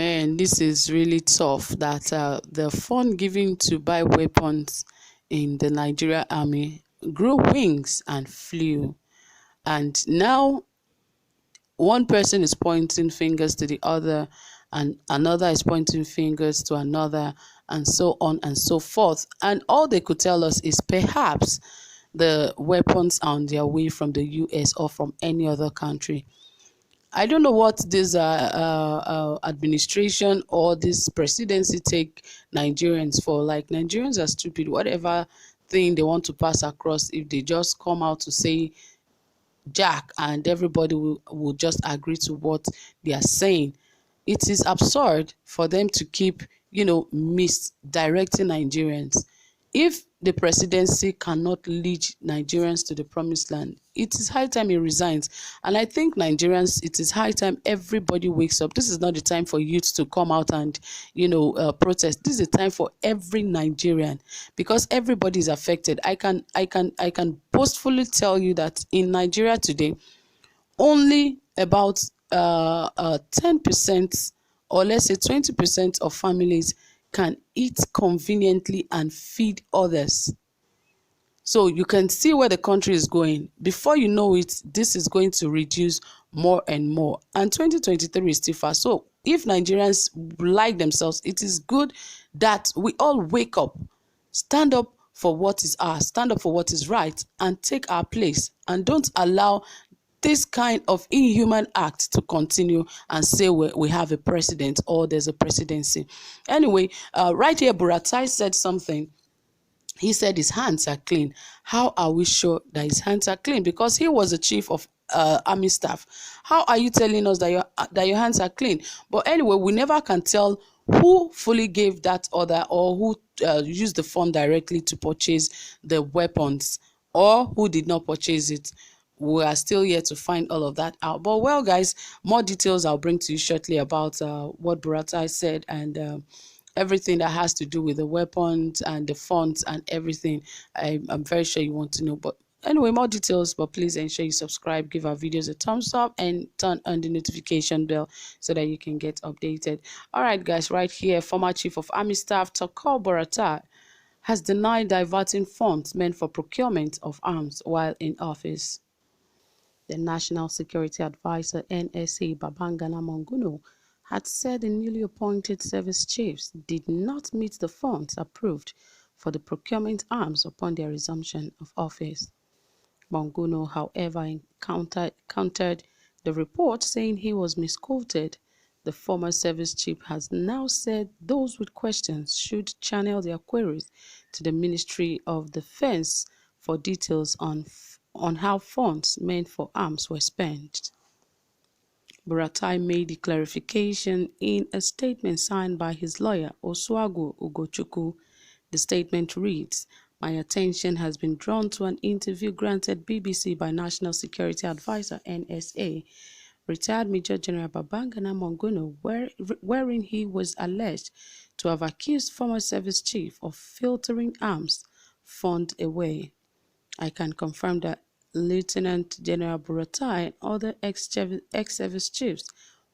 Man, this is really tough that the fund given to buy weapons in the Nigeria army grew wings and flew. And now one person is pointing fingers to the other, and another is pointing fingers to another, and so on and so forth. And all they could tell us is perhaps the weapons are on their way from the US or from any other country. I don't know what this administration or this presidency take Nigerians for. Like, Nigerians are stupid. Whatever thing they want to pass across, if they just come out to say Jack, and everybody will just agree to what they are saying. It is absurd for them to keep, misdirecting Nigerians. If the presidency cannot lead Nigerians to the promised land, it is high time he resigns. And I think Nigerians, it is high time everybody wakes up. This is not the time for youth to come out and, protest. This is a time for every Nigerian, because everybody is affected. I can boastfully tell you that in Nigeria today, only about 10%, or let's say 20% of families can eat conveniently and feed others. So you can see where the country is going. Before you know it, this is going to reduce more and more. And 2023 is still far. So if Nigerians like themselves, it is good that we all wake up, stand up for what is ours, stand up for what is right, and take our place. And don't allow this kind of inhuman act to continue and say we have a president or there's a presidency. Anyway, right here, Buratai said something. He said his hands are clean. How are we sure that his hands are clean? Because he was the chief of army staff. How are you telling us that your hands are clean? But anyway, we never can tell who fully gave that order, or who used the fund directly to purchase the weapons, or who did not purchase it. We are still yet to find all of that out. But well, guys, more details I'll bring to you shortly about what Buratai said, and everything that has to do with the weapons and the funds and everything. I'm very sure you want to know. But anyway, more details, but please ensure you subscribe, give our videos a thumbs up, and turn on the notification bell so that you can get updated. All right, guys, right here, former Chief of Army Staff Tukur Buratai has denied diverting funds meant for procurement of arms while in office. The National Security Advisor (NSA) Babangana Monguno had said the newly appointed service chiefs did not meet the funds approved for the procurement arms upon their resumption of office. Monguno, however, countered the report, saying he was misquoted. The former service chief has now said those with questions should channel their queries to the Ministry of Defense for details on how funds meant for arms were spent. Buratai made the clarification in a statement signed by his lawyer, Osuagwu Ugochukwu. The statement reads, "My attention has been drawn to an interview granted BBC by National Security Advisor (NSA), retired Major General Babangana Monguno, wherein he was alleged to have accused former service chief of filtering arms fund away. I can confirm that Lieutenant General Buratai and other ex-service chiefs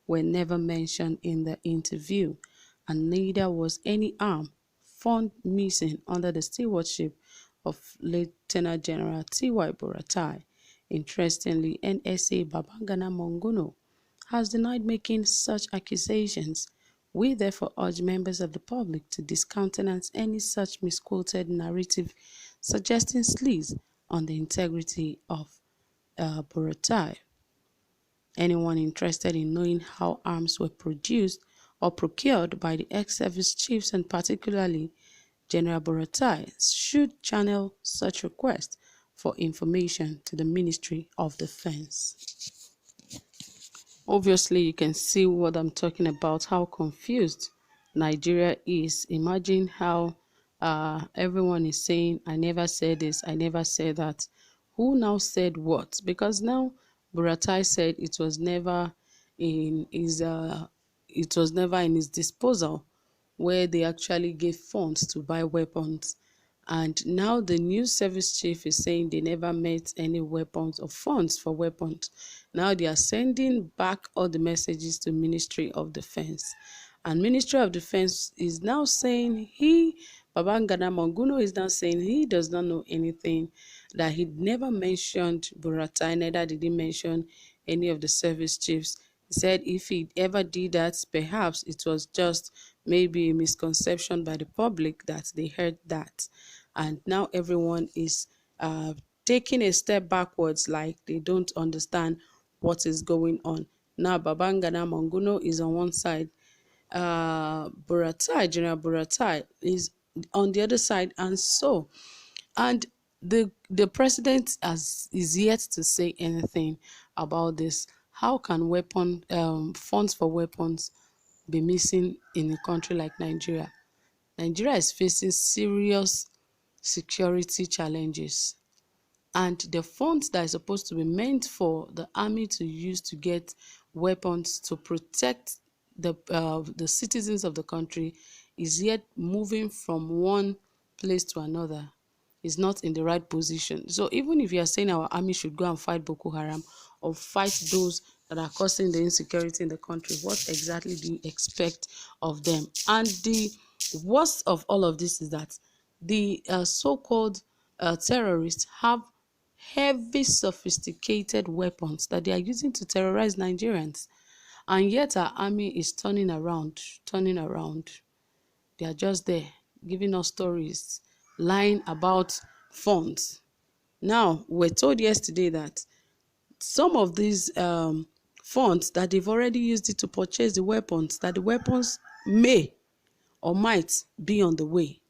were never mentioned in the interview, and neither was any arm fund missing under the stewardship of Lieutenant General T.Y. Buratai. Interestingly, NSA Babangana Monguno has denied making such accusations. We therefore urge members of the public to discountenance any such misquoted narrative suggesting sleaze on the integrity of Buratai. Anyone interested in knowing how arms were produced or procured by the ex-service chiefs, and particularly General Buratai, should channel such requests for information to the Ministry of Defense." Obviously, you can see what I'm talking about, how confused Nigeria is. Imagine how everyone is saying, I never said this, I never said that. Who now said what? Because now Buratai said it was never in his disposal, where they actually gave funds to buy weapons. And now the new service chief is saying they never met any weapons or funds for weapons. Now they are sending back all the messages to Ministry of Defense. And Ministry of Defense is now saying Babangana Monguno is now saying he does not know anything, that he never mentioned Buratai, neither did he mention any of the service chiefs. He said if he ever did that, perhaps it was just maybe a misconception by the public that they heard that. And now everyone is taking a step backwards, like they don't understand what is going on. Now Babangana Monguno is on one side, Buratai, General Buratai is on the other side, and the president is yet to say anything about this. How can funds for weapons be missing in a country like Nigeria? Nigeria is facing serious security challenges, and the funds that is supposed to be meant for the army to use to get weapons to protect the citizens of the country is yet moving from one place to another, is not in the right position. So even if you are saying our army should go and fight Boko Haram or fight those that are causing the insecurity in the country, what exactly do you expect of them? And the worst of all of this is that the so-called terrorists have heavy sophisticated weapons that they are using to terrorize Nigerians. And yet our army is turning around. They are just there giving us stories, lying about funds. Now, we're told yesterday that some of these funds that they've already used it to purchase the weapons, that the weapons may or might be on the way.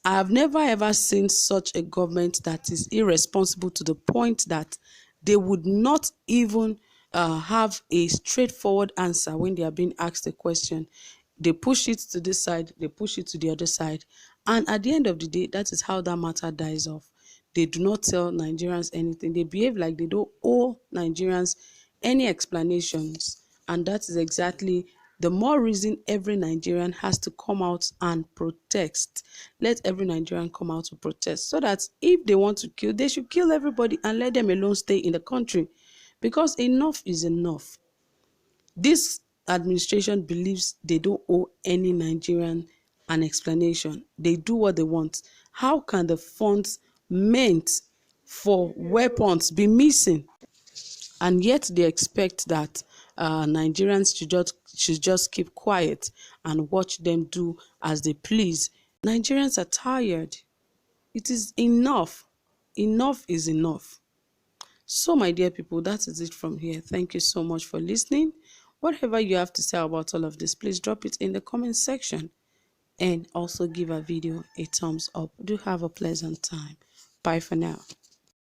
I have never ever seen such a government that is irresponsible to the point that they would not even have a straightforward answer when they are being asked a question. They push it to this side, they push it to the other side. And at the end of the day, that is how that matter dies off. They do not tell Nigerians anything. They behave like they don't owe Nigerians any explanations. And that is exactly the more reason every Nigerian has to come out and protest. Let every Nigerian come out to protest, so that if they want to kill, they should kill everybody and let them alone stay in the country. Because enough is enough. This administration believes they don't owe any Nigerian an explanation. They do what they want. How can the funds meant for weapons be missing? And yet they expect that Nigerians should just keep quiet and watch them do as they please. Nigerians are tired. It is enough. Enough is enough. So, my dear people, that is it from here. Thank you so much for listening. Whatever you have to say about all of this, please drop it in the comment section. And also give our video a thumbs up. Do have a pleasant time. Bye for now.